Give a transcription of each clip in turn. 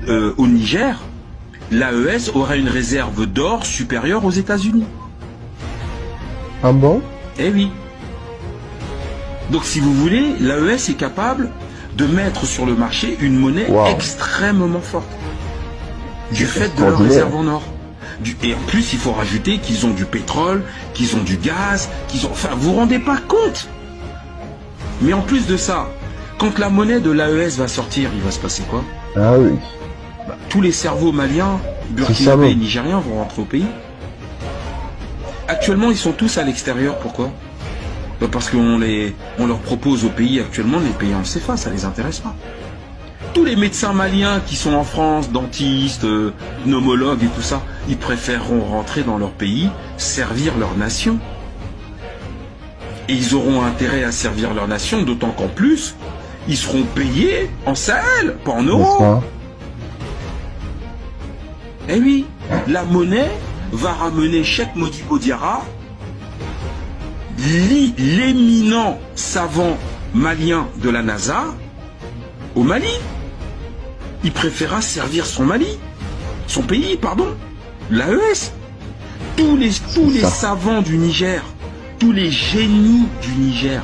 au Niger, l'AES aura une réserve d'or supérieure aux États-Unis. Ah bon? Eh oui. Donc si vous voulez, l'AES est capable de mettre sur le marché une monnaie extrêmement forte. Du fait de leur réserve en or. Et en plus, il faut rajouter qu'ils ont du pétrole, qu'ils ont du gaz, qu'ils ont... Enfin, vous vous rendez pas compte. Mais en plus de ça, quand la monnaie de l'AES va sortir, il va se passer quoi? Ah oui. Tous les cerveaux maliens, burkinabés et nigériens vont rentrer au pays. Actuellement, ils sont tous à l'extérieur. Pourquoi? Parce qu'on leur propose au pays actuellement de les payer en CFA, ça les intéresse pas. Tous les médecins maliens qui sont en France, dentistes, pneumologues et tout ça, ils préféreront rentrer dans leur pays, servir leur nation. Et ils auront intérêt à servir leur nation, d'autant qu'en plus, ils seront payés en Sahel, pas en euros. Eh oui, la monnaie va ramener Cheikh Modibo Diarra, l'éminent savant malien de la NASA, au Mali. Il préférera servir son pays, l'AES. Tous les savants du Niger, tous les génies du Niger,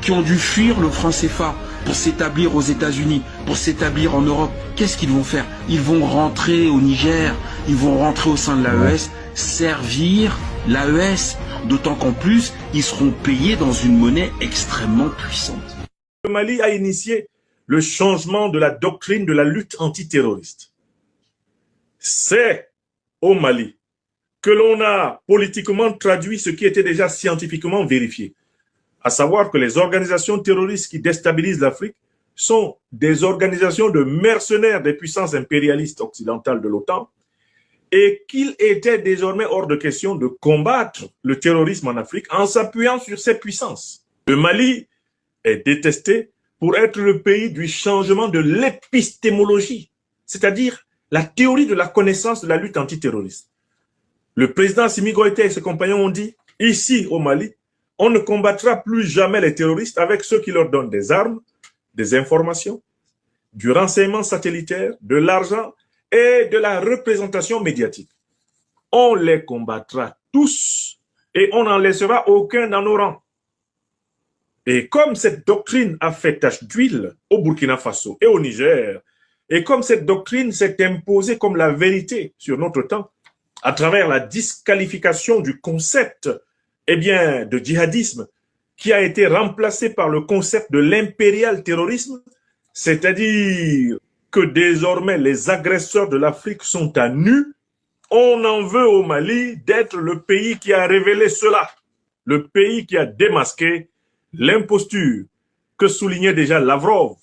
qui ont dû fuir le franc CFA pour s'établir aux États-Unis, pour s'établir en Europe, qu'est-ce qu'ils vont faire? Ils vont rentrer au Niger, ils vont rentrer au sein de l'AES, servir l'AES, d'autant qu'en plus, ils seront payés dans une monnaie extrêmement puissante. Le Mali a initié le changement de la doctrine de la lutte antiterroriste. C'est au Mali que l'on a politiquement traduit ce qui était déjà scientifiquement vérifié, à savoir que les organisations terroristes qui déstabilisent l'Afrique sont des organisations de mercenaires des puissances impérialistes occidentales de l'OTAN et qu'il était désormais hors de question de combattre le terrorisme en Afrique en s'appuyant sur ces puissances. Le Mali est détesté pour être le pays du changement de l'épistémologie, c'est-à-dire la théorie de la connaissance de la lutte antiterroriste. Le président Assimi Goïta et ses compagnons ont dit, ici au Mali, on ne combattra plus jamais les terroristes avec ceux qui leur donnent des armes, des informations, du renseignement satellitaire, de l'argent et de la représentation médiatique. On les combattra tous et on n'en laissera aucun dans nos rangs. Et comme cette doctrine a fait tache d'huile au Burkina Faso et au Niger, et comme cette doctrine s'est imposée comme la vérité sur notre temps, à travers la disqualification du concept de djihadisme qui a été remplacé par le concept de l'impérial terrorisme, c'est-à-dire que désormais les agresseurs de l'Afrique sont à nu, on en veut au Mali d'être le pays qui a révélé cela, le pays qui a démasqué l'imposture que soulignait déjà Lavrov,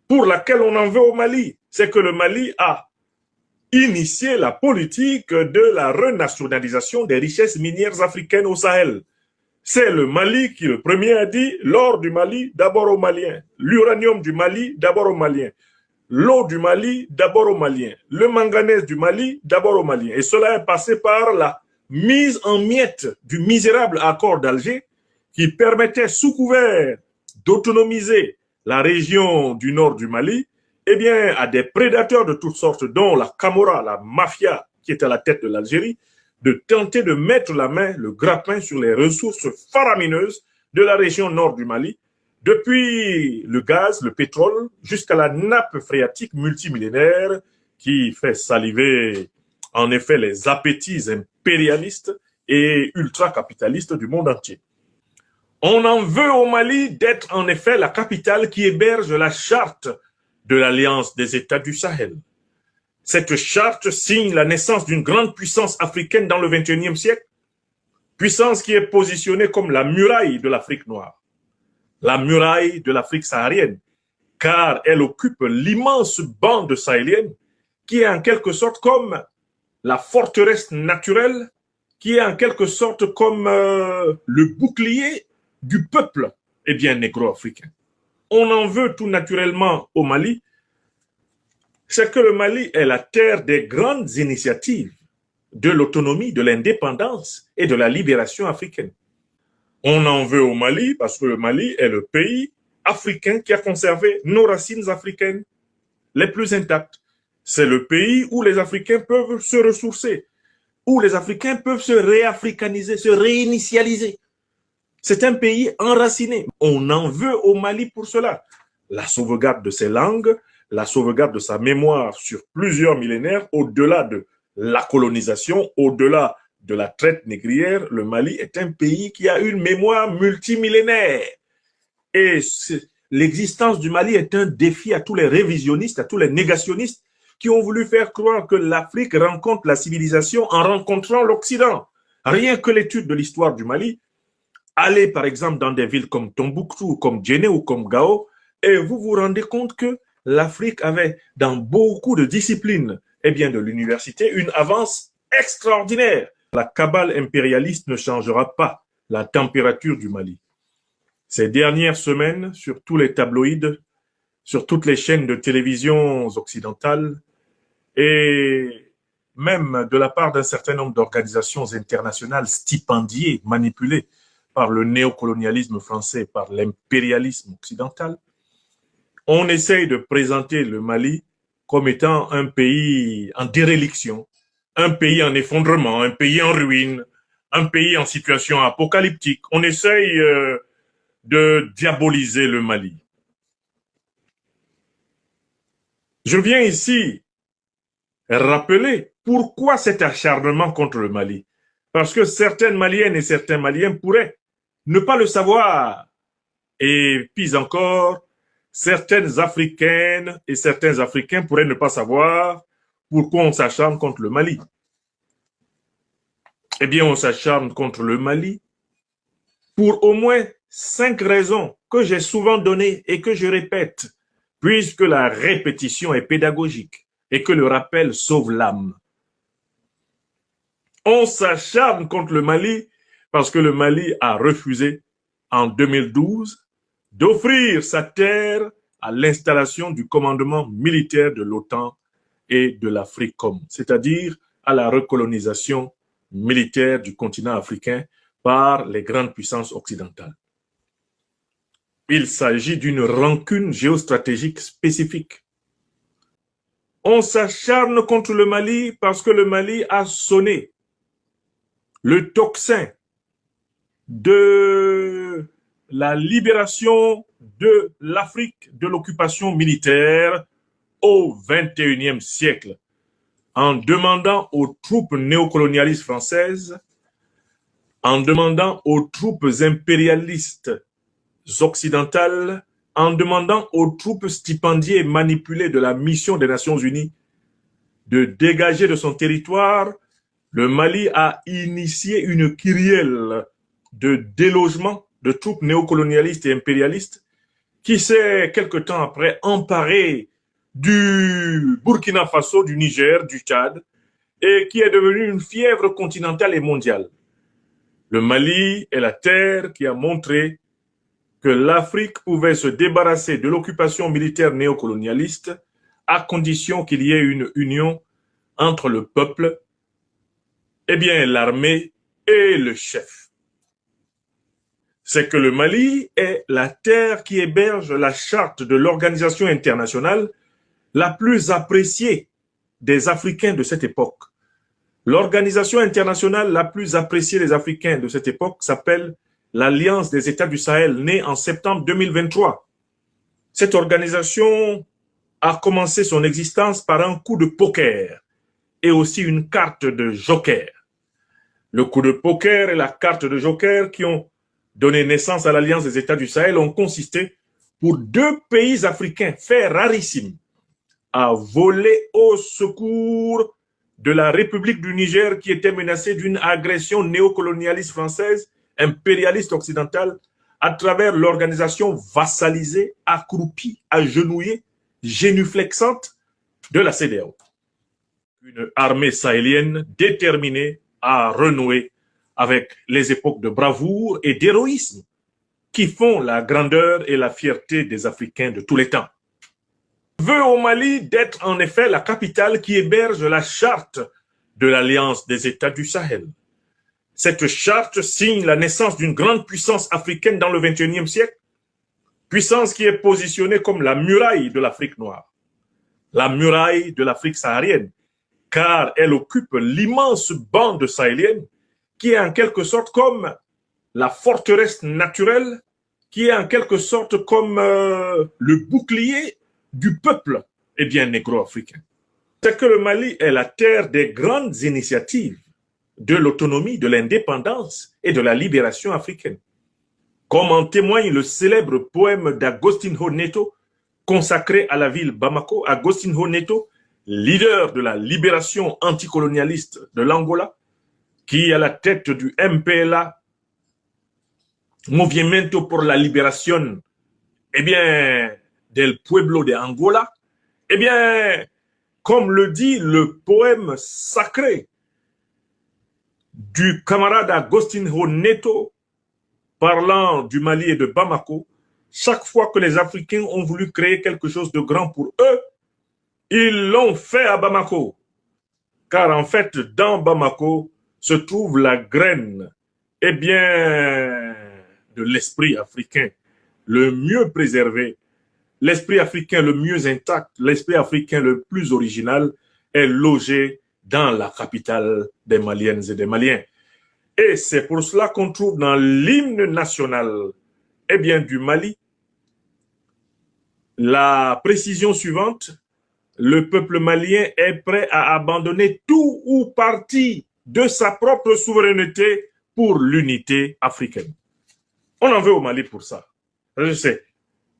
pour laquelle on en veut au Mali, c'est que le Mali a initié la politique de la renationalisation des richesses minières africaines au Sahel. C'est le Mali qui, le premier, a dit l'or du Mali, d'abord aux Maliens, l'uranium du Mali, d'abord aux Maliens, l'eau du Mali, d'abord aux Maliens, le manganèse du Mali, d'abord aux Maliens. Et cela est passé par la mise en miettes du misérable accord d'Alger qui permettait, sous couvert d'autonomiser la région du nord du Mali, à des prédateurs de toutes sortes, dont la Camorra, la mafia qui est à la tête de l'Algérie, de tenter de mettre la main, le grappin sur les ressources faramineuses de la région nord du Mali, depuis le gaz, le pétrole, jusqu'à la nappe phréatique multimillénaire qui fait saliver en effet les appétits impérialistes et ultra-capitalistes du monde entier. On en veut au Mali d'être en effet la capitale qui héberge la charte de l'Alliance des États du Sahel. Cette charte signe la naissance d'une grande puissance africaine dans le XXIe siècle, puissance qui est positionnée comme la muraille de l'Afrique noire, la muraille de l'Afrique saharienne, car elle occupe l'immense bande sahélienne qui est en quelque sorte comme la forteresse naturelle, qui est en quelque sorte comme le bouclier du peuple négro-africain. On en veut tout naturellement au Mali, c'est que le Mali est la terre des grandes initiatives de l'autonomie, de l'indépendance et de la libération africaine. On en veut au Mali parce que le Mali est le pays africain qui a conservé nos racines africaines les plus intactes. C'est le pays où les Africains peuvent se ressourcer, où les Africains peuvent se réafricaniser, se réinitialiser. C'est un pays enraciné. On en veut au Mali pour cela. La sauvegarde de ses langues, la sauvegarde de sa mémoire sur plusieurs millénaires, au-delà de la colonisation, au-delà de la traite négrière, le Mali est un pays qui a une mémoire multimillénaire. Et l'existence du Mali est un défi à tous les révisionnistes, à tous les négationnistes qui ont voulu faire croire que l'Afrique rencontre la civilisation en rencontrant l'Occident. Rien que l'étude de l'histoire du Mali, allez par exemple dans des villes comme Tombouctou, comme Djenné ou comme Gao, et vous vous rendez compte que l'Afrique avait dans beaucoup de disciplines, eh bien de l'université, une avance extraordinaire. La cabale impérialiste ne changera pas la température du Mali. Ces dernières semaines, sur tous les tabloïds, sur toutes les chaînes de télévision occidentales, et même de la part d'un certain nombre d'organisations internationales stipendiées, manipulées par le néocolonialisme français, par l'impérialisme occidental, on essaye de présenter le Mali comme étant un pays en déréliction, un pays en effondrement, un pays en ruine, un pays en situation apocalyptique. On essaye de diaboliser le Mali. Je viens ici rappeler pourquoi cet acharnement contre le Mali. Parce que certaines Maliennes et certains Maliens pourraient ne pas le savoir. Et puis encore, certaines Africaines et certains Africains pourraient ne pas savoir pourquoi on s'acharne contre le Mali. Eh bien, on s'acharne contre le Mali pour au moins 5 raisons que j'ai souvent données et que je répète, puisque la répétition est pédagogique et que le rappel sauve l'âme. On s'acharne contre le Mali parce que le Mali a refusé en 2012 d'offrir sa terre à l'installation du commandement militaire de l'OTAN et de l'Africom, c'est-à-dire à la recolonisation militaire du continent africain par les grandes puissances occidentales. Il s'agit d'une rancune géostratégique spécifique. On s'acharne contre le Mali parce que le Mali a sonné le tocsin de la libération de l'Afrique de l'occupation militaire au XXIe siècle, en demandant aux troupes néocolonialistes françaises, en demandant aux troupes impérialistes occidentales, en demandant aux troupes stipendiées et manipulées de la mission des Nations Unies de dégager de son territoire, le Mali a initié une kyrielle de délogement de troupes néocolonialistes et impérialistes qui s'est quelque temps après emparé du Burkina Faso, du Niger, du Tchad, et qui est devenue une fièvre continentale et mondiale. Le Mali est la terre qui a montré que l'Afrique pouvait se débarrasser de l'occupation militaire néocolonialiste à condition qu'il y ait une union entre le peuple, eh bien l'armée et le chef. C'est que le Mali est la terre qui héberge la charte de l'organisation internationale la plus appréciée des Africains de cette époque. L'organisation internationale la plus appréciée des Africains de cette époque s'appelle l'Alliance des États du Sahel, née en septembre 2023. Cette organisation a commencé son existence par un coup de poker et aussi une carte de joker. Le coup de poker et la carte de joker qui ont donné naissance à l'Alliance des États du Sahel ont consisté pour 2 pays africains, fait rarissime, à voler au secours de la République du Niger qui était menacée d'une agression néocolonialiste française, impérialiste occidentale, à travers l'organisation vassalisée, accroupie, agenouillée, génuflexante de la CEDEAO. Une armée sahélienne déterminée à renouer avec les époques de bravoure et d'héroïsme qui font la grandeur et la fierté des Africains de tous les temps. Veut au Mali d'être en effet la capitale qui héberge la charte de l'Alliance des États du Sahel. Cette charte signe la naissance d'une grande puissance africaine dans le XXIe siècle, puissance qui est positionnée comme la muraille de l'Afrique noire. la muraille de l'Afrique saharienne, car elle occupe l'immense bande sahélienne qui est en quelque sorte comme la forteresse naturelle, qui est en quelque sorte comme le bouclier du peuple négro-africain. C'est que le Mali est la terre des grandes initiatives de l'autonomie, de l'indépendance et de la libération africaine. Comme en témoigne le célèbre poème d'Agostinho Neto, consacré à la ville Bamako. Agostinho Neto, leader de la libération anticolonialiste de l'Angola, qui est à la tête du MPLA, Movimiento por la Liberación, del Pueblo de Angola, comme le dit le poème sacré du camarade Agostinho Neto, parlant du Mali et de Bamako, chaque fois que les Africains ont voulu créer quelque chose de grand pour eux, ils l'ont fait à Bamako. Car en fait, dans Bamako se trouve la graine, de l'esprit africain le mieux préservé, l'esprit africain le mieux intact, l'esprit africain le plus original est logé dans la capitale des Maliennes et des Maliens. Et c'est pour cela qu'on trouve dans l'hymne national du Mali la précision suivante: le peuple malien est prêt à abandonner tout ou partie de sa propre souveraineté pour l'unité africaine. On en veut au Mali pour ça. Je sais,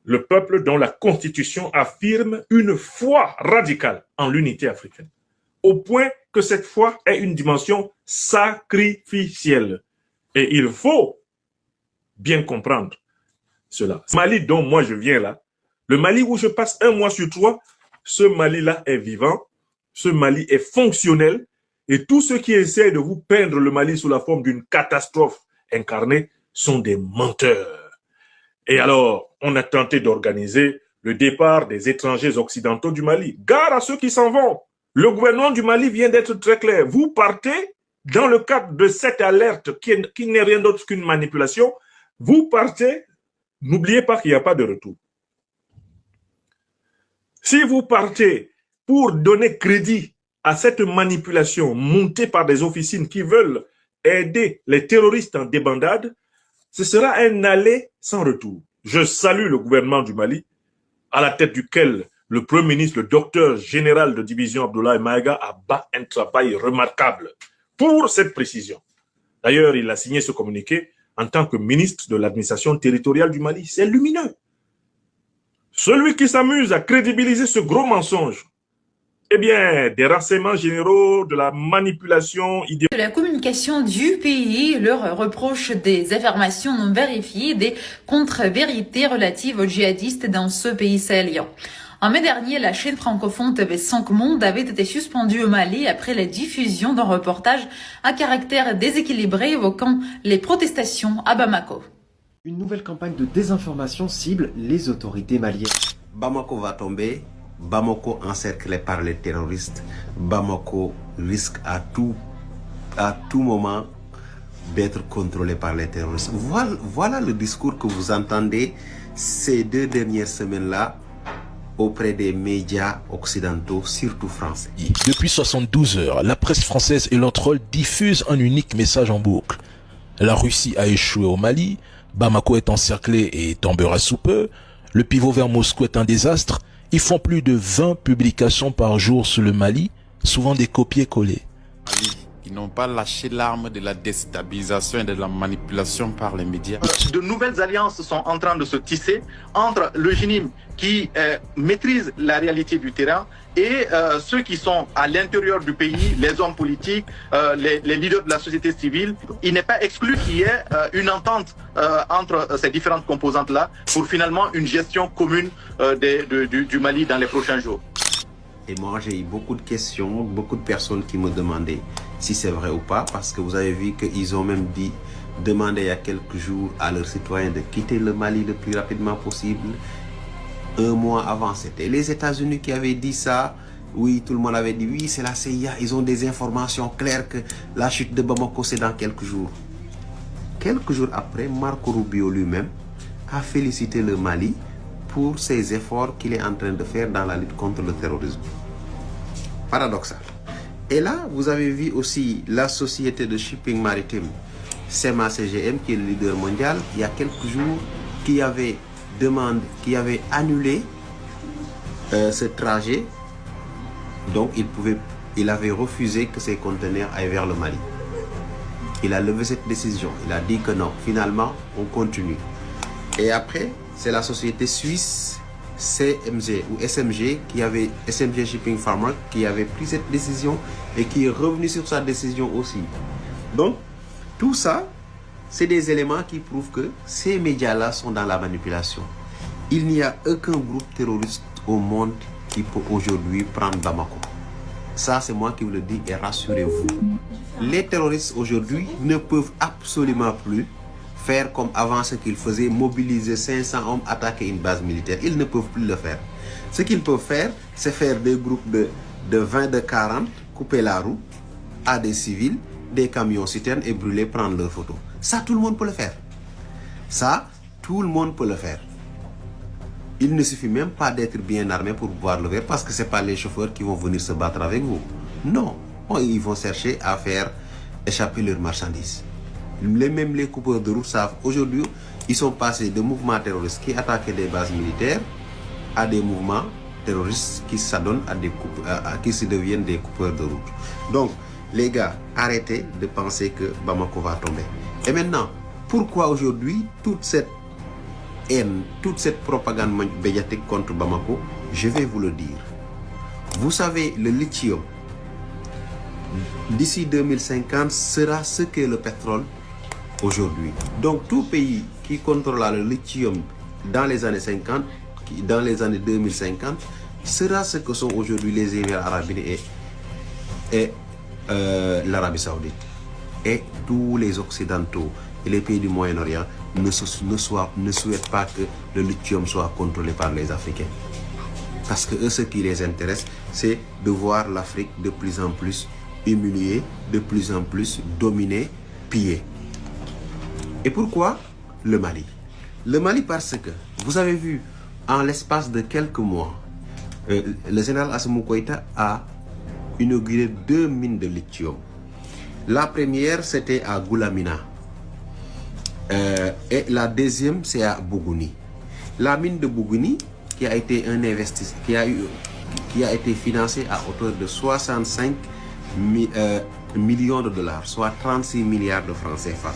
le peuple dont la constitution affirme une foi radicale en l'unité africaine, au point que cette foi est une dimension sacrificielle. Et il faut bien comprendre cela. Ce Mali dont moi je viens là, le Mali où je passe 1 mois sur 3, ce Mali-là est vivant, ce Mali est fonctionnel, et tous ceux qui essaient de vous peindre le Mali sous la forme d'une catastrophe incarnée sont des menteurs. Et alors, on a tenté d'organiser le départ des étrangers occidentaux du Mali. Gare à ceux qui s'en vont. Le gouvernement du Mali vient d'être très clair. Vous partez dans le cadre de cette alerte qui n'est rien d'autre qu'une manipulation. Vous partez, n'oubliez pas qu'il n'y a pas de retour. Si vous partez pour donner crédit à cette manipulation montée par des officines qui veulent aider les terroristes en débandade, ce sera un aller sans retour. Je salue le gouvernement du Mali, à la tête duquel le Premier ministre, le docteur général de division Abdoulaye Maïga, a bat un travail remarquable pour cette précision. D'ailleurs, il a signé ce communiqué en tant que ministre de l'administration territoriale du Mali. C'est lumineux. Celui qui s'amuse à crédibiliser ce gros mensonge, des renseignements généraux, de la manipulation idéologique. De la communication du pays leur reproche des affirmations non vérifiées, des contre-vérités relatives aux djihadistes dans ce pays sahélien. En mai dernier, la chaîne francophone TV5 Monde avait été suspendue au Mali après la diffusion d'un reportage à caractère déséquilibré évoquant les protestations à Bamako. Une nouvelle campagne de désinformation cible les autorités maliennes. Bamako va tomber. Bamako encerclé par les terroristes. Bamako risque à tout moment d'être contrôlé par les terroristes. Voilà le discours que vous entendez ces 2 dernières semaines-là auprès des médias occidentaux, surtout français. Depuis 72 heures, la presse française et leur troll diffusent un unique message en boucle. La Russie a échoué au Mali, Bamako est encerclé et tombera sous peu, le pivot vers Moscou est un désastre. Ils font plus de 20 publications par jour sur le Mali, souvent des copier-coller. Ils n'ont pas lâché l'arme de la déstabilisation et de la manipulation par les médias. De nouvelles alliances sont en train de se tisser entre le GNIM qui maîtrise la réalité du terrain et ceux qui sont à l'intérieur du pays, les hommes politiques, les leaders de la société civile. Il n'est pas exclu qu'il y ait une entente entre ces différentes composantes-là pour finalement une gestion commune du Mali dans les prochains jours. Et moi, j'ai eu beaucoup de questions, beaucoup de personnes qui me demandaient si c'est vrai ou pas, parce que vous avez vu qu'ils ont même demandé il y a quelques jours à leurs citoyens de quitter le Mali le plus rapidement possible. 1 mois avant, c'était les États-Unis qui avaient dit ça. Oui, tout le monde avait dit oui, c'est la CIA. Ils ont des informations claires que la chute de Bamako, c'est dans quelques jours. Quelques jours après, Marco Rubio lui-même a félicité le Mali pour ces efforts qu'il est en train de faire dans la lutte contre le terrorisme. Paradoxal. Et là, vous avez vu aussi la société de shipping maritime SEMA CGM, qui est le leader mondial, il y a quelques jours, qui avait annulé ce trajet. Donc, il avait refusé que ces conteneurs aillent vers le Mali. Il a levé cette décision. Il a dit que non, finalement, on continue. Et après, c'est la société suisse CMG ou SMG SMG Shipping Farmer qui avait pris cette décision et qui est revenu sur sa décision aussi. Donc, tout ça, c'est des éléments qui prouvent que ces médias-là sont dans la manipulation. Il n'y a aucun groupe terroriste au monde qui peut aujourd'hui prendre Bamako. Ça, c'est moi qui vous le dis et rassurez-vous. Les terroristes aujourd'hui ne peuvent absolument plus faire comme avant ce qu'ils faisaient, mobiliser 500 hommes, attaquer une base militaire. Ils ne peuvent plus le faire. Ce qu'ils peuvent faire, c'est faire des groupes de 20, de 40, couper la route à des civils, des camions citernes et brûler, prendre leurs photos. Ça, tout le monde peut le faire. Ça, tout le monde peut le faire. Il ne suffit même pas d'être bien armé pour pouvoir le faire parce que ce n'est pas les chauffeurs qui vont venir se battre avec vous. Non, ils vont chercher à faire échapper leurs marchandises. Même les coupeurs de route savent. Aujourd'hui, ils sont passés de mouvements terroristes qui attaquaient des bases militaires à des mouvements terroristes qui s'adonnent qui se deviennent des coupeurs de route. Donc, les gars, arrêtez de penser que Bamako va tomber. Et maintenant, pourquoi aujourd'hui toute cette haine, toute cette propagande médiatique contre Bamako? Je vais vous le dire. Vous savez, le lithium, d'ici 2050, sera ce qu'est le pétrole aujourd'hui. Donc tout pays qui contrôlera le lithium dans les années 50, dans les années 2050, sera ce que sont aujourd'hui les Émirats arabes unis et l'Arabie saoudite. Et tous les Occidentaux et les pays du Moyen-Orient ne souhaitent pas que le lithium soit contrôlé par les Africains. Parce que eux, ce qui les intéresse, c'est de voir l'Afrique de plus en plus humiliée, de plus en plus dominée, pillée. Et pourquoi le Mali? Le Mali parce que, vous avez vu, en l'espace de quelques mois, le général Assimi Goïta a inauguré 2 mines de lithium. La première, c'était à Goulamina. Et la deuxième, c'est à Bougouni. La mine de Bougouni, qui a été un investissement, qui a été financée à hauteur de 65 millions de dollars, soit 36 milliards de francs CFA,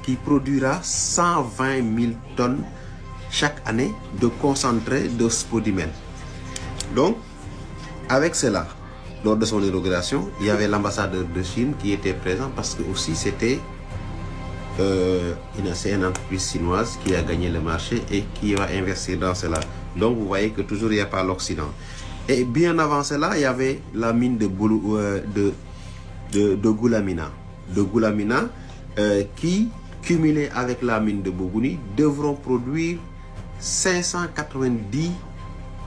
qui produira 120 000 tonnes chaque année de concentré de spodumène. Donc, avec cela, lors de son inauguration, il y avait l'ambassadeur de Chine qui était présent parce que aussi c'était une entreprise chinoise qui a gagné le marché et qui va investir dans cela. Donc vous voyez que toujours il n'y a pas l'Occident. Et bien avant cela, il y avait la mine de Goulamina. De Goulamina qui, cumulée avec la mine de Bougouni, devront produire 590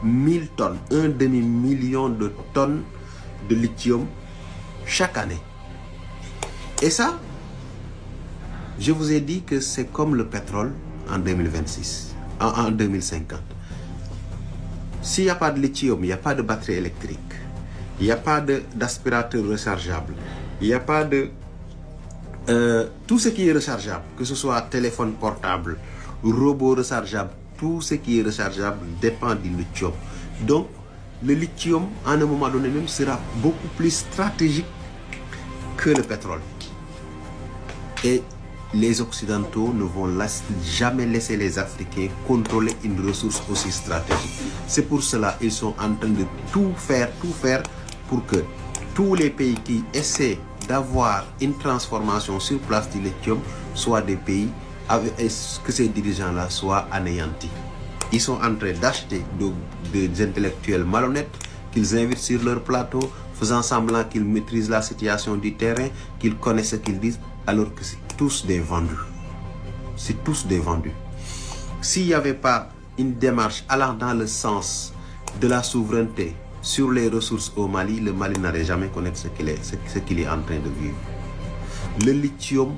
000 tonnes, un demi-million de tonnes de lithium chaque année. Et ça, je vous ai dit que c'est comme le pétrole en 2026, en 2050. S'il n'y a pas de lithium, il n'y a pas de batterie électrique, il n'y a pas d'aspirateur rechargeable, il n'y a pas de... tout ce qui est rechargeable, que ce soit téléphone portable, robot rechargeable, tout ce qui est rechargeable dépend du lithium. Donc, le lithium, à un moment donné même, sera beaucoup plus stratégique que le pétrole. Et les Occidentaux ne vont jamais laisser les Africains contrôler une ressource aussi stratégique. C'est pour cela qu'ils sont en train de tout faire pour que tous les pays qui essaient d'avoir une transformation sur place du lithium soient des pays avec que ces dirigeants-là soient anéantis. Ils sont en train d'acheter des intellectuels malhonnêtes qu'ils invitent sur leur plateau, faisant semblant qu'ils maîtrisent la situation du terrain, qu'ils connaissent ce qu'ils disent, alors que c'est tous des vendus. C'est tous des vendus. S'il n'y avait pas une démarche allant dans le sens de la souveraineté sur les ressources au Mali, le Mali n'aurait jamais connaître ce qu'il est en train de vivre. Le lithium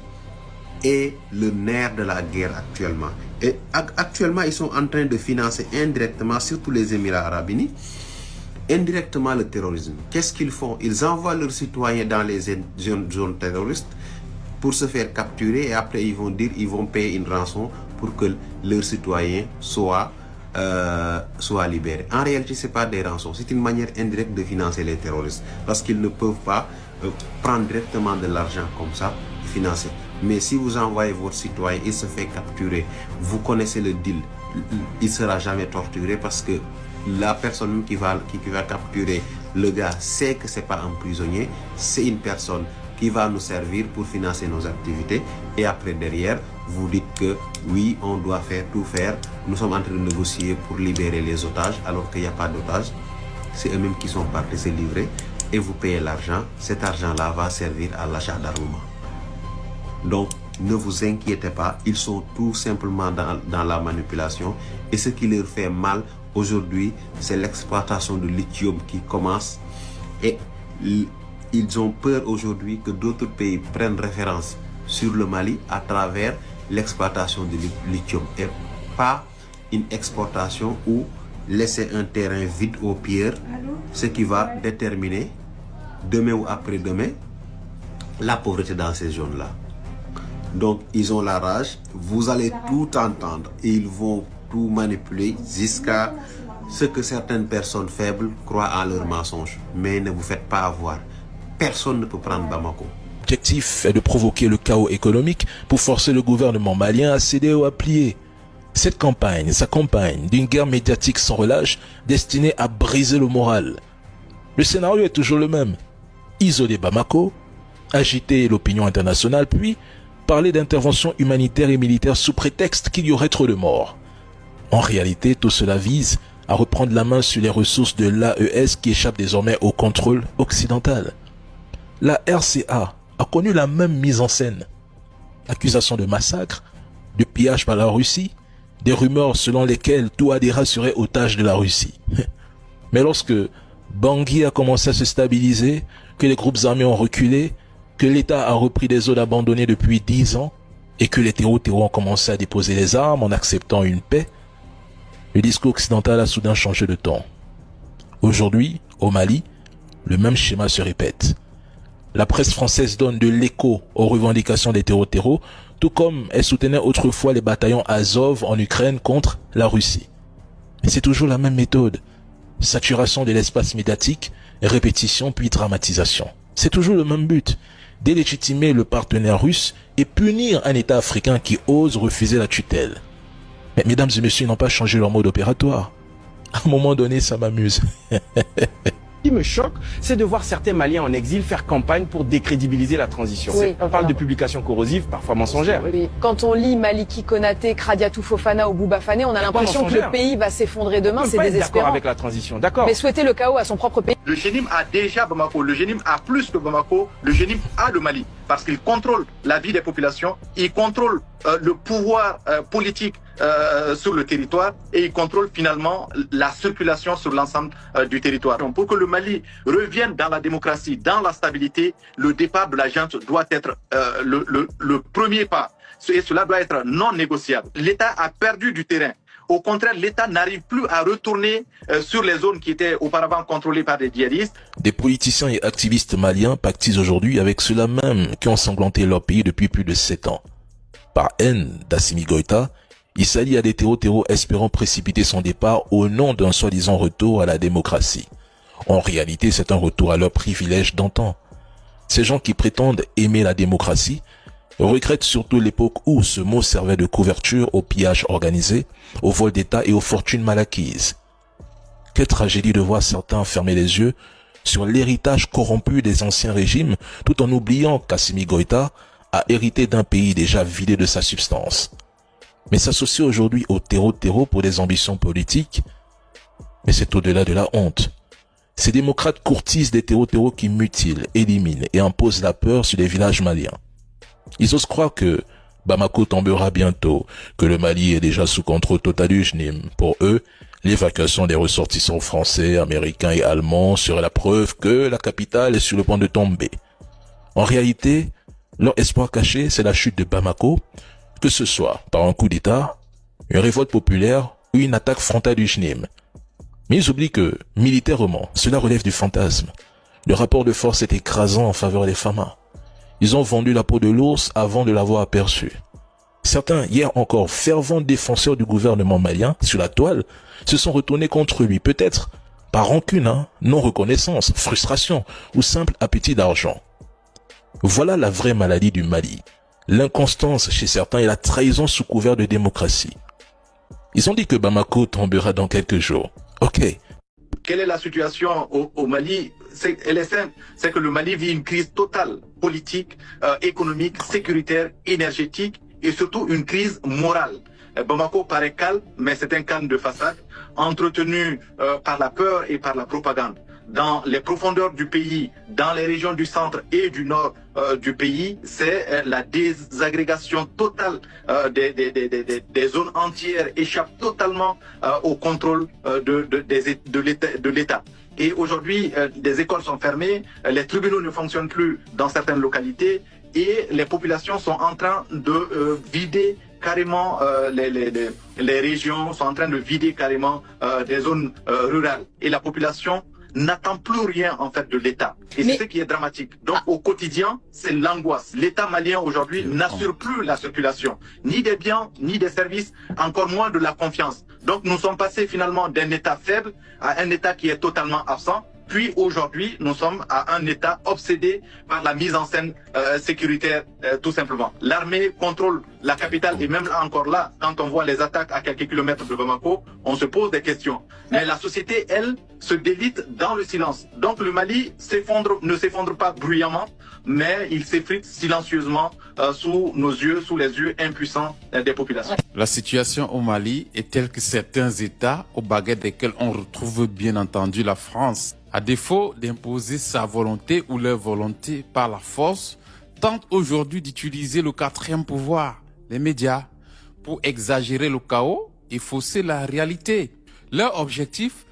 est le nerf de la guerre actuellement. Et actuellement, ils sont en train de financer indirectement, surtout les Émirats arabes unis, indirectement le terrorisme. Qu'est-ce qu'ils font? Ils envoient leurs citoyens dans les zones terroristes pour se faire capturer et après ils vont payer une rançon pour que leurs citoyens soient libérés. En réalité, ce n'est pas des rançons, c'est une manière indirecte de financer les terroristes parce qu'ils ne peuvent pas prendre directement de l'argent comme ça et financer. Mais si vous envoyez votre citoyen, il se fait capturer, vous connaissez le deal, il ne sera jamais torturé parce que la personne qui va capturer le gars sait que ce n'est pas un prisonnier, c'est une personne qui va nous servir pour financer nos activités. Et après, derrière, vous dites que oui, on doit tout faire. Nous sommes en train de négocier pour libérer les otages alors qu'il n'y a pas d'otages. C'est eux-mêmes qui sont partis se livrer et vous payez l'argent. Cet argent-là va servir à l'achat d'armement. Donc, ne vous inquiétez pas, ils sont tout simplement dans la manipulation. Et ce qui leur fait mal aujourd'hui, c'est l'exploitation de lithium qui commence. Et ils ont peur aujourd'hui que d'autres pays prennent référence sur le Mali à travers l'exploitation de lithium. Et pas une exportation ou laisser un terrain vide aux pierres, ce qui va déterminer demain ou après-demain la pauvreté dans ces zones-là. Donc, ils ont la rage, vous allez tout entendre et ils vont tout manipuler jusqu'à ce que certaines personnes faibles croient à leurs mensonges. Mais ne vous faites pas avoir. Personne ne peut prendre Bamako. L'objectif est de provoquer le chaos économique pour forcer le gouvernement malien à céder ou à plier. Cette campagne s'accompagne d'une guerre médiatique sans relâche destinée à briser le moral. Le scénario est toujours le même. Isoler Bamako, agiter l'opinion internationale, puis parler d'intervention humanitaire et militaire sous prétexte qu'il y aurait trop de morts. En réalité, tout cela vise à reprendre la main sur les ressources de l'AES qui échappent désormais au contrôle occidental. La RCA a connu la même mise en scène. Accusations de massacre, de pillage par la Russie, des rumeurs selon lesquelles Touadéra serait otage de la Russie. Mais lorsque Bangui a commencé à se stabiliser, que les groupes armés ont reculé, que l'État a repris des zones abandonnées depuis 10 ans et que les terreaux ont commencé à déposer les armes en acceptant une paix, le discours occidental a soudain changé de ton. Aujourd'hui, au Mali, le même schéma se répète. La presse française donne de l'écho aux revendications des terreaux, tout comme elle soutenait autrefois les bataillons Azov en Ukraine contre la Russie. Mais c'est toujours la même méthode. Saturation de l'espace médiatique, répétition puis dramatisation. C'est toujours le même but. Délégitimer le partenaire russe et punir un État africain qui ose refuser la tutelle. Mais mesdames et messieurs, ils n'ont pas changé leur mode opératoire. À un moment donné, ça m'amuse. Ce qui me choque, c'est de voir certains Maliens en exil faire campagne pour décrédibiliser la transition. Oui, on parle de publications corrosives, parfois mensongères. Oui. Quand on lit Maliki Konaté, Kradiatou Fofana ou Bouba Fané, on a l'impression que le pays va s'effondrer demain, c'est désespérant. D'accord avec la transition, d'accord. Mais souhaiter le chaos à son propre pays. Le génime a déjà Bamako, le génime a plus que Bamako, le génime a le Mali, parce qu'il contrôle la vie des populations, il contrôle le pouvoir politique sur le territoire et il contrôle finalement la circulation sur l'ensemble du territoire. Donc, pour que le Mali revienne dans la démocratie, dans la stabilité, le départ de la junte doit être le premier pas. Et cela doit être non négociable. L'État a perdu du terrain. Au contraire, l'État n'arrive plus à retourner sur les zones qui étaient auparavant contrôlées par des djihadistes. Des politiciens et activistes maliens pactisent aujourd'hui avec ceux-là même qui ont sanglanté leur pays depuis plus de 7 ans. Par haine d'Assimi Goïta, il s'allie à des terreaux espérant précipiter son départ au nom d'un soi-disant retour à la démocratie. En réalité, c'est un retour à leur privilège d'antan. Ces gens qui prétendent aimer la démocratie regrettent surtout l'époque où ce mot servait de couverture au pillage organisé, au vol d'État et aux fortunes mal acquises. Quelle tragédie de voir certains fermer les yeux sur l'héritage corrompu des anciens régimes tout en oubliant qu'Assimi Goïta a hérité d'un pays déjà vidé de sa substance. Mais s'associer aujourd'hui au terreau pour des ambitions politiques, mais c'est au-delà de la honte. Ces démocrates courtisent des terreaux qui mutilent, éliminent et imposent la peur sur les villages maliens. Ils osent croire que Bamako tombera bientôt, que le Mali est déjà sous contrôle total du JNIM. Pour eux, l'évacuation des ressortissants français, américains et allemands serait la preuve que la capitale est sur le point de tomber. En réalité, Leur espoir caché, c'est la chute de Bamako, que ce soit par un coup d'État, une révolte populaire ou une attaque frontale du JNIM. Mais ils oublient que, militairement, cela relève du fantasme. Le rapport de force est écrasant en faveur des Fama. Ils ont vendu la peau de l'ours avant de l'avoir aperçu. Certains, hier encore fervents défenseurs du gouvernement malien, sur la toile, se sont retournés contre lui, peut-être par rancune, non-reconnaissance, frustration ou simple appétit d'argent. Voilà la vraie maladie du Mali. L'inconstance chez certains et la trahison sous couvert de démocratie. Ils ont dit que Bamako tombera dans quelques jours. Ok. Quelle est la situation au Mali? Elle est simple, c'est que le Mali vit une crise totale, politique, économique, sécuritaire, énergétique et surtout une crise morale. Bamako paraît calme, mais c'est un calme de façade, entretenu par la peur et par la propagande. Dans les profondeurs du pays, dans les régions du centre et du nord du pays, c'est la désagrégation totale des zones entières échappent totalement au contrôle de l'État. Et aujourd'hui, des écoles sont fermées, les tribunaux ne fonctionnent plus dans certaines localités et les populations sont en train de vider carrément les régions, sont en train de vider carrément des zones rurales. Et la population n'attend plus rien en fait de l'État. Et c'est ce qui est dramatique. Donc au quotidien, c'est l'angoisse. L'État malien aujourd'hui n'assure plus la circulation, ni des biens, ni des services, encore moins de la confiance. Donc nous sommes passés finalement d'un État faible à un État qui est totalement absent. Puis aujourd'hui, nous sommes à un État obsédé par la mise en scène sécuritaire, tout simplement. L'armée contrôle la capitale et même encore là, quand on voit les attaques à quelques kilomètres de Bamako, on se pose des questions. Mais la société, elle, se délite dans le silence. Donc le Mali ne s'effondre pas bruyamment, mais il s'effrite silencieusement sous nos yeux, sous les yeux impuissants des populations. La situation au Mali est telle que certains États, au baguette desquels on retrouve bien entendu la France, à défaut d'imposer sa volonté ou leur volonté par la force, tente aujourd'hui d'utiliser le quatrième pouvoir, les médias, pour exagérer le chaos et fausser la réalité. Leur objectif,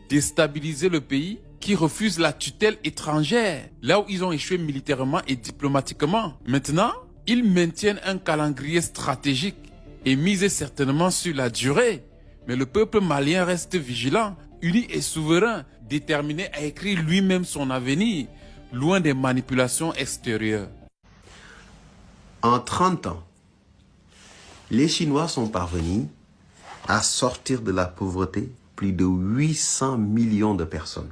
déstabiliser le pays qui refuse la tutelle étrangère, là où ils ont échoué militairement et diplomatiquement. Maintenant, ils maintiennent un calendrier stratégique et misent certainement sur la durée. Mais le peuple malien reste vigilant, uni et souverain, déterminé à écrire lui-même son avenir, loin des manipulations extérieures. En 30 ans, les Chinois sont parvenus à sortir de la pauvreté plus de 800 millions de personnes.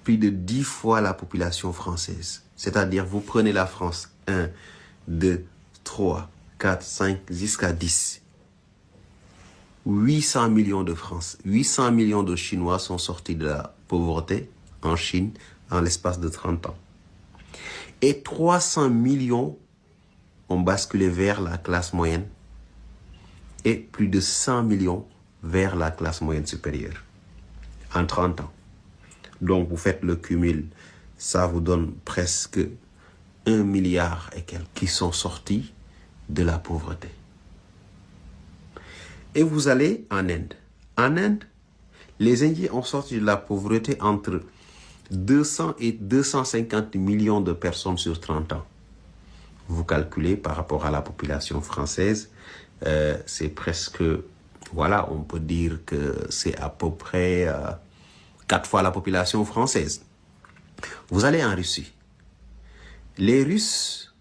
Plus de 10 fois la population française. C'est-à-dire, vous prenez la France, 1, 2, 3, 4, 5, jusqu'à 10. 800 millions de France, 800 millions de Chinois sont sortis de la pauvreté en Chine en l'espace de 30 ans. Et 300 millions ont basculé vers la classe moyenne et plus de 100 millions vers la classe moyenne supérieure en 30 ans. Donc vous faites le cumul, ça vous donne presque 1 milliard et quelques qui sont sortis de la pauvreté. Et vous allez en Inde. En Inde, les Indiens ont sorti de la pauvreté entre 200 et 250 millions de personnes sur 30 ans. Vous calculez par rapport à la population française, c'est presque, voilà, on peut dire que c'est à peu près 4 fois la population française. Vous allez en Russie. Les Russes,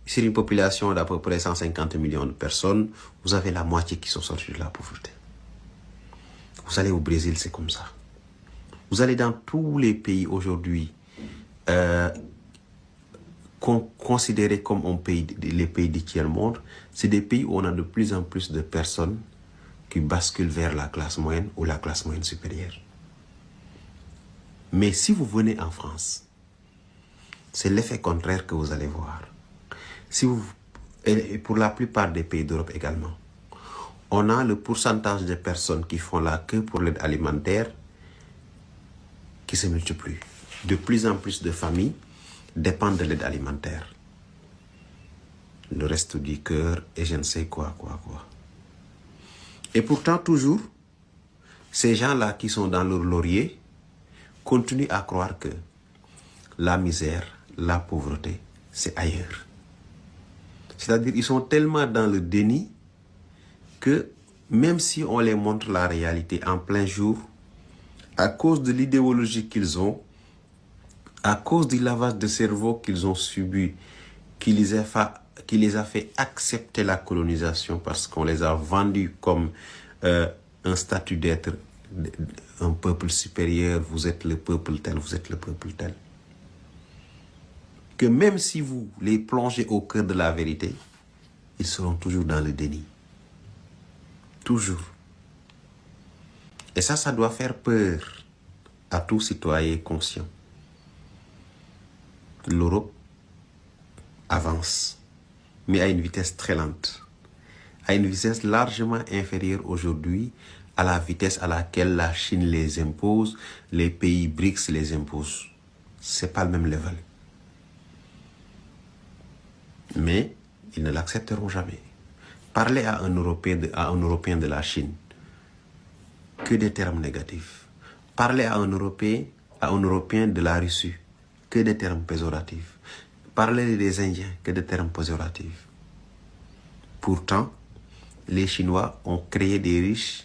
sur une population d'à peu près 150 millions de personnes, vous avez la moitié qui sont sortis de la pauvreté. Vous allez au Brésil, c'est comme ça. Vous allez dans tous les pays aujourd'hui considérés comme les pays du tiers-monde, c'est des pays où on a de plus en plus de personnes qui basculent vers la classe moyenne ou la classe moyenne supérieure. Mais si vous venez en France, c'est l'effet contraire que vous allez voir. Et pour la plupart des pays d'Europe également, on a le pourcentage de personnes qui font la queue pour l'aide alimentaire qui se multiplie. De plus en plus de familles dépendent de l'aide alimentaire. Le reste du cœur et je ne sais quoi. Et pourtant, toujours, ces gens-là qui sont dans leur laurier continuent à croire que la misère, la pauvreté, c'est ailleurs. C'est-à-dire qu'ils sont tellement dans le déni que même si on les montre la réalité en plein jour, à cause de l'idéologie qu'ils ont, à cause du lavage de cerveau qu'ils ont subi, qui les a fait accepter la colonisation parce qu'on les a vendus comme un statut d'être un peuple supérieur, vous êtes le peuple tel, vous êtes le peuple tel. Que même si vous les plongez au cœur de la vérité, ils seront toujours dans le déni. Toujours. Et ça doit faire peur à tout citoyen conscient. L'Europe avance, mais à une vitesse très lente, à une vitesse largement inférieure aujourd'hui à la vitesse à laquelle la Chine les impose, les pays BRICS les imposent. C'est pas le même level. Mais ils ne l'accepteront jamais. Parlez à un Européen de la Chine, que des termes négatifs. Parlez à un Européen de la Russie, que des termes péjoratifs. Parlez des Indiens, que des termes péjoratifs. Pourtant, les Chinois ont créé des riches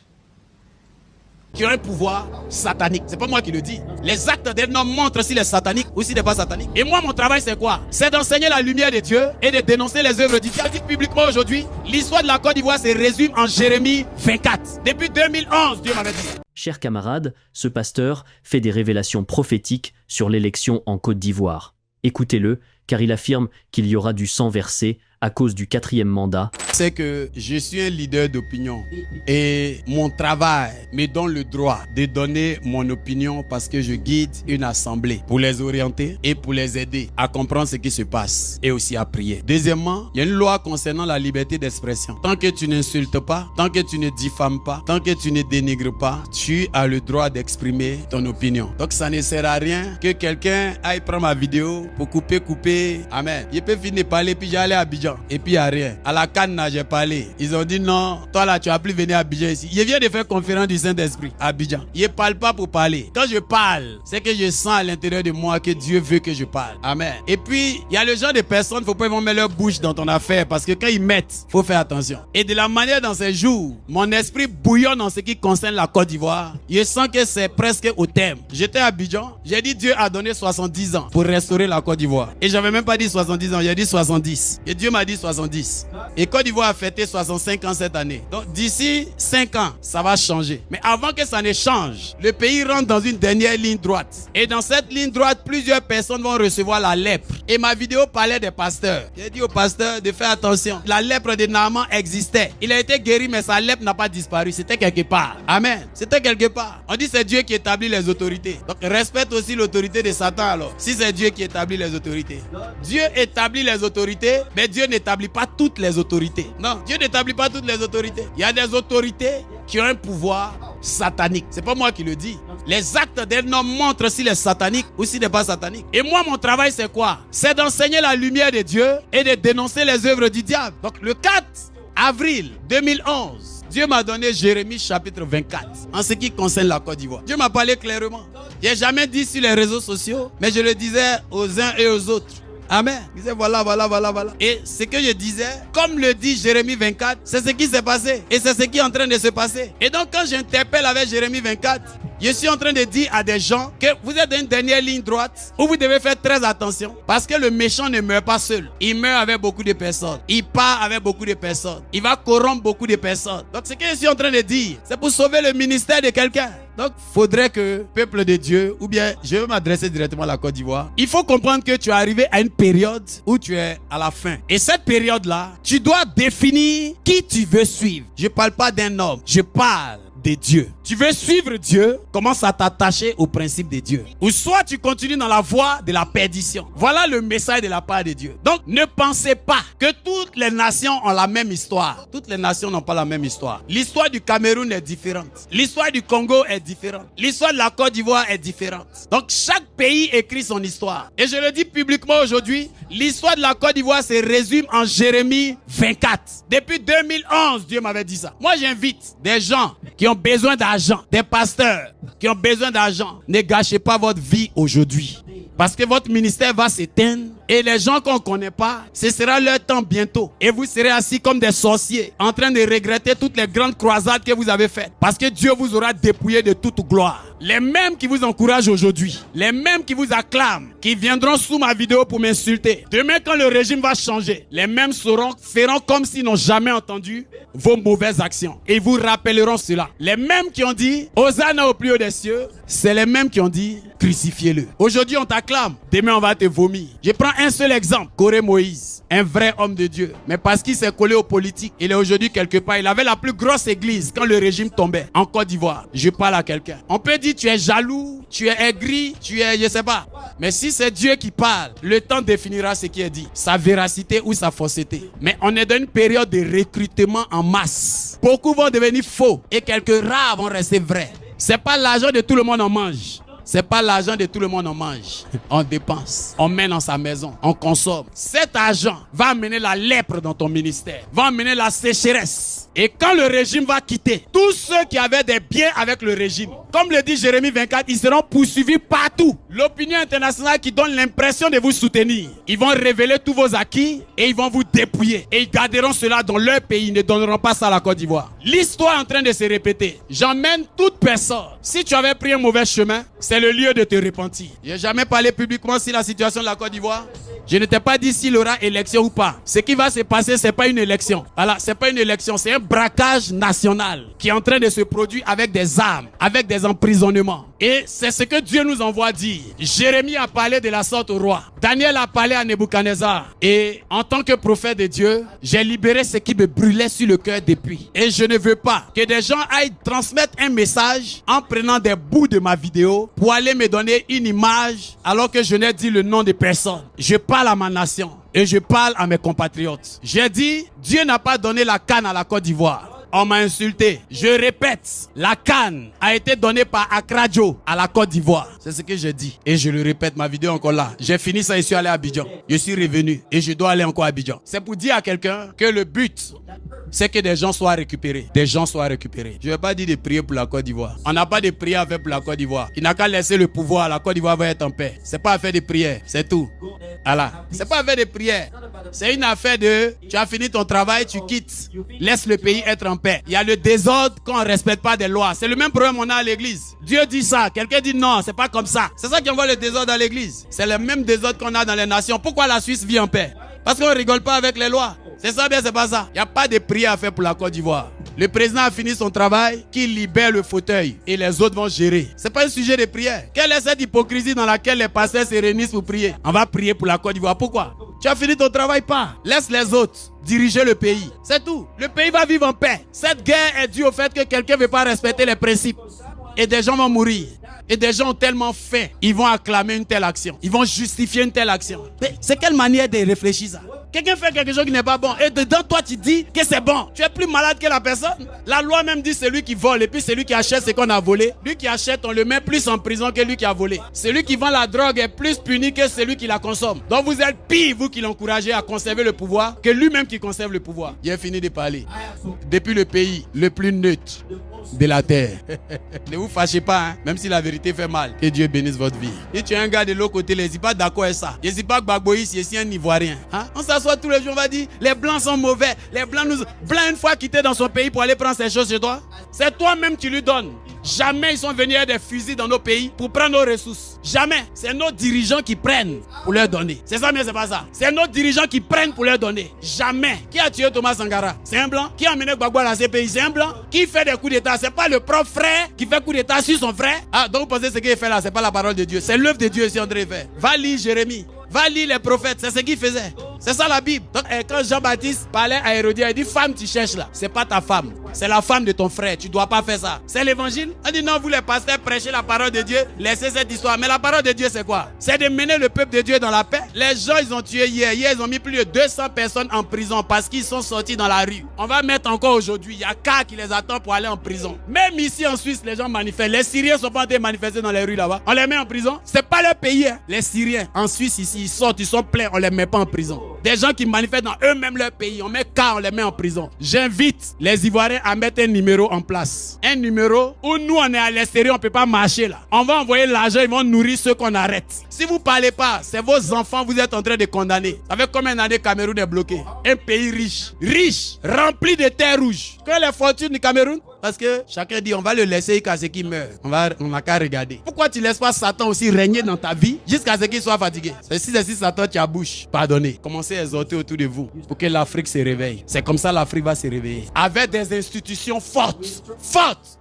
qui ont un pouvoir satanique. C'est pas moi qui le dis. Les actes d'un homme montrent s'il est satanique ou s'il n'est pas satanique. Et moi, mon travail, c'est quoi? C'est d'enseigner la lumière de Dieu et de dénoncer les œuvres du diable. Publiquement aujourd'hui, l'histoire de la Côte d'Ivoire se résume en Jérémie 24. Depuis 2011, Dieu m'avait dit ça. Chers camarades, ce pasteur fait des révélations prophétiques sur l'élection en Côte d'Ivoire. Écoutez-le, car il affirme qu'il y aura du sang versé à cause du 4e mandat. C'est que je suis un leader d'opinion et mon travail me donne le droit de donner mon opinion parce que je guide une assemblée pour les orienter et pour les aider à comprendre ce qui se passe et aussi à prier. Deuxièmement, il y a une loi concernant la liberté d'expression. Tant que tu n'insultes pas, tant que tu ne diffames pas, tant que tu ne dénigres pas, tu as le droit d'exprimer ton opinion. Donc ça ne sert à rien que quelqu'un aille prendre ma vidéo pour couper. Amen. Il peut finir de parler puis j'allais à Abidjan. Et puis il n'y a rien. À la Cannes, j'ai parlé. Ils ont dit non, toi là, tu n'as plus venir à Abidjan ici. Je viens de faire conférence du Saint-Esprit à Abidjan. Je ne parle pas pour parler. Quand je parle, c'est que je sens à l'intérieur de moi que Dieu veut que je parle. Amen. Et puis, il y a le genre de personnes, il ne faut pas mettre leur bouche dans ton affaire parce que quand ils mettent, il faut faire attention. Et de la manière dans ces jours, mon esprit bouillonne en ce qui concerne la Côte d'Ivoire. Je sens que c'est presque au terme. J'étais à Abidjan. J'ai dit Dieu a donné 70 ans pour restaurer la Côte d'Ivoire. Et j'avais même pas dit 70 ans, j'ai dit 70. Et Dieu m'a dit 70. Et Côte d'Ivoire a fêté 65 ans cette année. Donc d'ici 5 ans, ça va changer. Mais avant que ça ne change, le pays rentre dans une dernière ligne droite. Et dans cette ligne droite, plusieurs personnes vont recevoir la lèpre. Et ma vidéo parlait des pasteurs. J'ai dit aux pasteurs de faire attention. La lèpre de Naaman existait. Il a été guéri, mais sa lèpre n'a pas disparu. C'était quelque part. Amen. C'était quelque part. On dit c'est Dieu qui établit les autorités. Donc respecte aussi l'autorité de Satan alors. Si c'est Dieu qui établit les autorités. Dieu établit les autorités, mais Dieu n'établit pas toutes les autorités. Non, Dieu n'établit pas toutes les autorités. Il y a des autorités qui ont un pouvoir satanique. C'est pas moi qui le dis. Les actes d'un homme montrent s'il est satanique ou s'il n'est pas satanique. Et moi, mon travail, c'est quoi? C'est d'enseigner la lumière de Dieu et de dénoncer les œuvres du diable. Donc, le 4 avril 2011, Dieu m'a donné Jérémie chapitre 24 en ce qui concerne la Côte d'Ivoire. Dieu m'a parlé clairement. Je n'ai jamais dit sur les réseaux sociaux, mais je le disais aux uns et aux autres. Amen. Il disait voilà. Et ce que je disais, comme le dit Jérémie 24, c'est ce qui s'est passé. Et c'est ce qui est en train de se passer. Et donc quand j'interpelle avec Jérémie 24, je suis en train de dire à des gens que vous êtes dans une dernière ligne droite où vous devez faire très attention. Parce que le méchant ne meurt pas seul. Il meurt avec beaucoup de personnes. Il part avec beaucoup de personnes. Il va corrompre beaucoup de personnes. Donc ce que je suis en train de dire, c'est pour sauver le ministère de quelqu'un. Donc, faudrait que, peuple de Dieu, ou bien je vais m'adresser directement à la Côte d'Ivoire. Il faut comprendre que tu es arrivé à une période où tu es à la fin. Et cette période-là, tu dois définir qui tu veux suivre. Je ne parle pas d'un homme, je parle de Dieu. Tu veux suivre Dieu, commence à t'attacher au principe de Dieu. Ou soit tu continues dans la voie de la perdition. Voilà le message de la part de Dieu. Donc ne pensez pas que toutes les nations ont la même histoire. Toutes les nations n'ont pas la même histoire. L'histoire du Cameroun est différente. L'histoire du Congo est différente. L'histoire de la Côte d'Ivoire est différente. Donc chaque pays écrit son histoire. Et je le dis publiquement aujourd'hui, l'histoire de la Côte d'Ivoire se résume en Jérémie 24. Depuis 2011, Dieu m'avait dit ça. Moi j'invite des gens qui ont besoin d'argent, des pasteurs qui ont besoin d'argent. Ne gâchez pas votre vie aujourd'hui. Parce que votre ministère va s'éteindre et les gens qu'on ne connaît pas, ce sera leur temps bientôt. Et vous serez assis comme des sorciers en train de regretter toutes les grandes croisades que vous avez faites. Parce que Dieu vous aura dépouillé de toute gloire. Les mêmes qui vous encouragent aujourd'hui, les mêmes qui vous acclament, qui viendront sous ma vidéo pour m'insulter. Demain, quand le régime va changer, les mêmes feront comme s'ils n'ont jamais entendu vos mauvaises actions. Et ils vous rappelleront cela. Les mêmes qui ont dit « Hosanna au plus haut des cieux », c'est les mêmes qui ont dit « Crucifiez-le ». Aujourd'hui, on t'acclame. Demain, on va te vomir. Je prends un seul exemple. Corée Moïse, un vrai homme de Dieu. Mais parce qu'il s'est collé aux politiques, il est aujourd'hui quelque part. Il avait la plus grosse église quand le régime tombait en Côte d'Ivoire. Je parle à quelqu'un. On peut dire tu es jaloux, tu es aigri, tu es je sais pas. Mais si c'est Dieu qui parle, le temps définira ce qui est dit. Sa véracité ou sa fausseté. Mais on est dans une période de recrutement en masse. Beaucoup vont devenir faux et quelques rares vont rester vrais. C'est pas l'argent de tout le monde en mange. C'est pas l'argent de tout le monde on mange. On dépense, on met dans sa maison, on consomme. Cet argent va amener la lèpre dans ton ministère, va amener la sécheresse. Et quand le régime va quitter, tous ceux qui avaient des biens avec le régime, comme le dit Jérémie 24, ils seront poursuivis partout. L'opinion internationale qui donne l'impression de vous soutenir, ils vont révéler tous vos acquis et ils vont vous dépouiller. Et ils garderont cela dans leur pays, ils ne donneront pas ça à la Côte d'Ivoire. L'histoire est en train de se répéter. J'emmène toute personne. Si tu avais pris un mauvais chemin, c'est le lieu de te repentir. Je n'ai jamais parlé publiquement sur la situation de la Côte d'Ivoire. Je ne t'ai pas dit s'il y aura élection ou pas. Ce qui va se passer, ce n'est pas une élection. Voilà, ce n'est pas une élection, c'est un braquage national qui est en train de se produire avec des armes, avec des emprisonnements. Et c'est ce que Dieu nous envoie dire. Jérémie a parlé de la sorte au roi. Daniel a parlé à Nebuchadnezzar. Et en tant que prophète de Dieu, j'ai libéré ce qui me brûlait sur le cœur depuis. Et je ne veux pas que des gens aillent transmettre un message en prenant des bouts de ma vidéo pour aller me donner une image alors que je n'ai dit le nom de personne. Je parle à ma nation et je parle à mes compatriotes. J'ai dit, Dieu n'a pas donné la canne à la Côte d'Ivoire. On m'a insulté. Je répète, la canne a été donnée par Accra Joe à la Côte d'Ivoire. C'est ce que j'ai dit. Et je le répète, ma vidéo est encore là. J'ai fini ça et je suis allé à Abidjan. Je suis revenu et je dois aller encore à Abidjan. C'est pour dire à quelqu'un que le but, c'est que des gens soient récupérés. Des gens soient récupérés. Je ne vais pas dire de prier pour la Côte d'Ivoire. On n'a pas de prière à faire pour la Côte d'Ivoire. Il n'a qu'à laisser le pouvoir. La Côte d'Ivoire va être en paix. C'est pas affaire de prière. C'est tout. Voilà. C'est pas affaire de prière. C'est une affaire de tu as fini ton travail, tu quittes. Laisse le pays être en paix. Il y a le désordre quand on ne respecte pas des lois. C'est le même problème qu'on a à l'église. Dieu dit ça. Quelqu'un dit non, c'est pas comme ça. C'est ça qui envoie le désordre dans l'église. C'est le même désordre qu'on a dans les nations. Pourquoi la Suisse vit en paix? Parce qu'on ne rigole pas avec les lois. C'est ça bien, c'est pas ça. Il n'y a pas de prière à faire pour la Côte d'Ivoire. Le président a fini son travail, qu'il libère le fauteuil et les autres vont gérer. C'est pas un sujet de prière. Quelle est cette hypocrisie dans laquelle les pasteurs se réunissent pour prier? On va prier pour la Côte d'Ivoire. Pourquoi? Tu as fini ton travail, pas. Laisse les autres diriger le pays. C'est tout. Le pays va vivre en paix. Cette guerre est due au fait que quelqu'un ne veut pas respecter les principes. Et des gens vont mourir. Et des gens ont tellement fait, ils vont acclamer une telle action. Ils vont justifier une telle action. Mais c'est quelle manière de réfléchir ça? Quelqu'un fait quelque chose qui n'est pas bon. Et dedans, toi, tu dis que c'est bon. Tu es plus malade que la personne. La loi même dit celui qui vole. Et puis celui qui achète ce qu'on a volé. Lui qui achète, on le met plus en prison que lui qui a volé. Celui qui vend la drogue est plus puni que celui qui la consomme. Donc vous êtes pire, vous qui l'encouragez à conserver le pouvoir, que lui-même qui conserve le pouvoir. J'ai fini de parler. Depuis le pays le plus neutre de la terre. Ne vous fâchez pas, hein, même si la vérité fait mal. Que Dieu bénisse votre vie. Si tu es un gars de l'autre côté, n'hésite pas d'accord avec ça. N'hésite pas que Gbagboïs, je suis un Ivoirien. Hein? On s'assoit tous les jours, on va dire, les Blancs sont mauvais. Les Blancs nous... Blanc une fois quitté dans son pays pour aller prendre ses choses chez toi. C'est toi-même qui lui donnes. Jamais ils sont venus avec des fusils dans nos pays pour prendre nos ressources. Jamais. C'est nos dirigeants qui prennent pour leur donner. C'est ça, mais c'est pas ça. C'est nos dirigeants qui prennent pour leur donner. Jamais. Qui a tué Thomas Sankara? C'est un blanc. Qui a mené Gbagbo à la CPI? C'est un blanc. Qui fait des coups d'état? C'est pas le propre frère qui fait coup d'état sur son frère. Ah, donc vous pensez ce qu'il fait là, c'est pas la parole de Dieu. C'est l'œuvre de Dieu ici en train de faire. Va lire Jérémie. Va lire les prophètes, c'est ce qu'il faisait. C'est ça la Bible. Donc quand Jean-Baptiste parlait à Hérodias, il dit femme tu cherches là, c'est pas ta femme, c'est la femme de ton frère, tu dois pas faire ça. C'est l'évangile. On dit non, vous les pasteurs prêchez la parole de Dieu, laissez cette histoire. Mais la parole de Dieu c'est quoi? C'est de mener le peuple de Dieu dans la paix. Les gens ils ont tué hier ils ont mis plus de 200 personnes en prison parce qu'ils sont sortis dans la rue. On va mettre encore aujourd'hui, il y a cas qui les attend pour aller en prison. Même ici en Suisse les gens manifestent. Les Syriens sont pas en train de manifester dans les rues là-bas. On les met en prison. C'est pas leur pays hein. Les Syriens en Suisse ici ils sortent, ils sont pleins, on les met pas en prison. Des gens qui manifestent dans eux-mêmes leur pays. On met cas, on les met en prison. J'invite les Ivoiriens à mettre un numéro en place. Un numéro où nous, on est à l'extérieur, on ne peut pas marcher là. On va envoyer l'argent, ils vont nourrir ceux qu'on arrête. Si vous ne parlez pas, c'est vos enfants, vous êtes en train de condamner. Ça fait combien d'années Cameroun est bloqué? Un pays riche, rempli de terres rouges. Que les fortunes du Cameroun? Parce que chacun dit on va le laisser jusqu'à ce qu'il meure. On n'a qu'à regarder. Pourquoi tu ne laisses pas Satan aussi régner dans ta vie jusqu'à ce qu'il soit fatigué? Si Satan tient bouche, pardonnez. Commencez à exhorter autour de vous pour que l'Afrique se réveille. C'est comme ça l'Afrique va se réveiller. Avec des institutions fortes.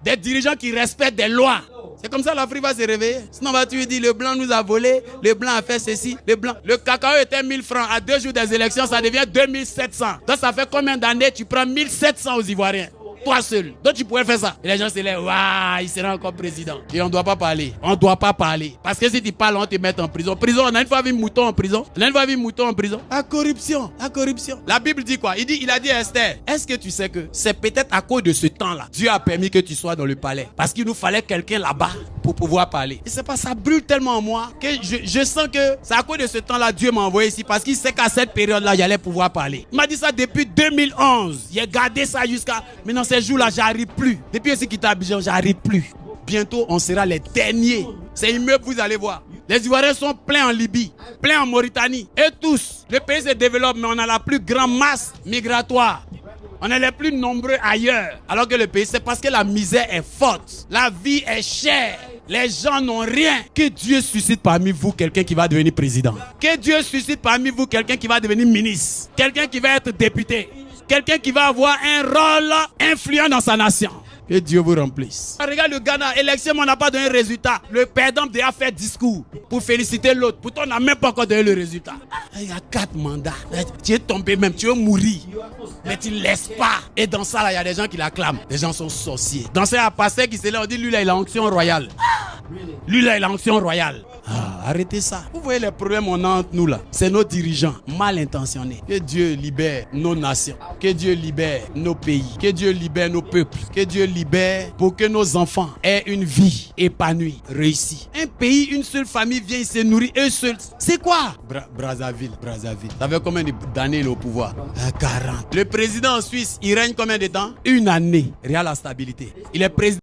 Des dirigeants qui respectent des lois. C'est comme ça l'Afrique va se réveiller. Sinon, tu dis le blanc nous a volé, le blanc a fait ceci, le blanc. Le cacao était 1000 francs. À 2 jours des élections, ça devient 2700. Donc ça fait combien d'années tu prends 1700 aux Ivoiriens? Toi seul. Donc tu pourrais faire ça. Et les gens se lèvent, waouh, il sera encore président. Et on ne doit pas parler. On ne doit pas parler. Parce que si tu parles, on te met en prison. Prison, on a une fois vu mouton en prison. On a une fois vu mouton en prison. La corruption. La Bible dit quoi? Il a dit à Esther, est-ce que tu sais que c'est peut-être à cause de ce temps-là, Dieu a permis que tu sois dans le palais. Parce qu'il nous fallait quelqu'un là-bas pour pouvoir parler. Et c'est pas ça brûle tellement en moi que je sens que c'est à cause de ce temps-là, Dieu m'a envoyé ici. Parce qu'il sait qu'à cette période-là, j'allais pouvoir parler. Il m'a dit ça depuis 2011. Il a gardé ça jusqu'à maintenant. Ces jours-là, j'arrive plus. Depuis aussi qu'il t'a Abidjan, j'arrive plus. Bientôt, on sera les derniers. Ces immeubles, vous allez voir. Les Ivoiriens sont pleins en Libye, pleins en Mauritanie. Et tous, le pays se développe, mais on a la plus grande masse migratoire. On est les plus nombreux ailleurs. Alors que le pays, c'est parce que la misère est forte. La vie est chère. Les gens n'ont rien. Que Dieu suscite parmi vous quelqu'un qui va devenir président. Que Dieu suscite parmi vous quelqu'un qui va devenir ministre. Quelqu'un qui va être député. Quelqu'un qui va avoir un rôle influent dans sa nation. Que Dieu vous remplisse. Regarde le Ghana, élection, on n'a pas donné de résultat. Le perdant a fait discours pour féliciter l'autre. Pourtant, on n'a même pas encore donné le résultat. Il y a 4 mandats. Tu es tombé même, tu veux mourir. Mais tu ne laisses pas. Et dans ça, là, il y a des gens qui l'acclament. Les gens sont sorciers. Dans ça, il y a un pasteur qui s'est là, on dit, lui là, il a onction royale. Lui là, il a onction royale. Arrêtez ça. Vous voyez les problèmes on a entre nous là. C'est nos dirigeants mal intentionnés. Que Dieu libère nos nations. Que Dieu libère nos pays. Que Dieu libère nos peuples. Que Dieu libère pour que nos enfants aient une vie épanouie, réussie. Un pays, une seule famille vient, il se nourrit eux seuls. C'est quoi? Brazzaville. Ça fait combien d'années il est au pouvoir? 40. Le président en Suisse, il règne combien de temps? 1 année. Regarde la stabilité. Il est président.